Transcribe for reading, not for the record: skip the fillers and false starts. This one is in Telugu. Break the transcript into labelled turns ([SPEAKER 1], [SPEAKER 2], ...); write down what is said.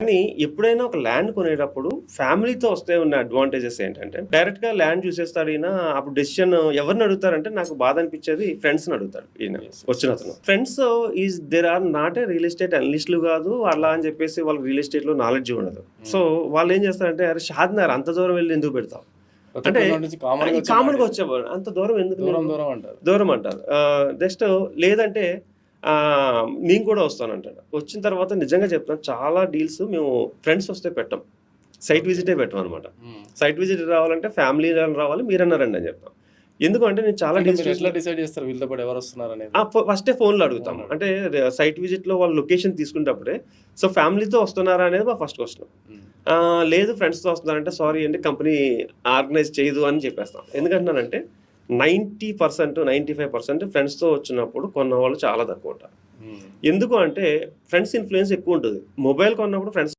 [SPEAKER 1] కానీ ఎప్పుడైనా ఒక ల్యాండ్ కొనేటప్పుడు ఫ్యామిలీతో వస్తే ఉన్న అడ్వాంటేజెస్ ఏంటంటే డైరెక్ట్‌గా ల్యాండ్ చూసేస్తాడు ఈయన. అప్పుడు డెసిషన్ ఎవరిని అడుగుతారంటే నాకు బాధ అనిపించేది ఫ్రెండ్స్‌ని అడుగుతాడు ఈయన వచ్చినతను. Friends there are not a real estate అనలిస్టులు కాదు అలా అని చెప్పేసి వాళ్ళకి రియల్ ఎస్టేట్‌లో నాలెడ్జ్ ఉండదు. సో వాళ్ళు ఏం చేస్తారంటే అరే షాద్‌నగర్ అంత దూరం వెళ్ళి ఎందుకు పెడతావు అంటే కామన్‌గా వచ్చేవాడు అంత దూరం ఎందుకు దూరం అంటారు. జస్ట్ లేదంటే నేను కూడా వస్తానంటాడు. వచ్చిన తర్వాత నిజంగా చెప్తాను చాలా డీల్స్ మేము ఫ్రెండ్స్ వస్తే పెట్టాం, సైట్ విజిటే పెట్టాం అనమాట. సైట్ విజిట్ రావాలంటే ఫ్యామిలీ రావాలి, మీరన్నా రండి అని చెప్తాం. ఎందుకంటే నేను చాలా డీల్స్
[SPEAKER 2] డిసైడ్ చేస్తారు వీళ్ళతో పాటు ఎవరు వస్తున్నారు అనేది.
[SPEAKER 1] ఫస్టే ఫోన్లో అడుగుతాం. అంటే సైట్ విజిట్లో వాళ్ళు లొకేషన్ తీసుకునేటప్పుడే సో ఫ్యామిలీతో వస్తున్నారా అనేది మా ఫస్ట్ క్వశ్చన్. లేదు ఫ్రెండ్స్తో వస్తున్నారంటే సారీ అండి కంపెనీ ఆర్గనైజ్ చేయదు అని చెప్పేస్తాం. ఎందుకంటున్నానంటే 90% 95% ఫ్రెండ్స్తో వచ్చినప్పుడు కొన్న వాళ్ళు చాలా తక్కువ ఉంటారు. ఎందుకు అంటే ఫ్రెండ్స్ ఇన్ఫ్లుయెన్స్ ఎక్కువ ఉంటుంది. మొబైల్ కొన్నప్పుడు ఫ్రెండ్స్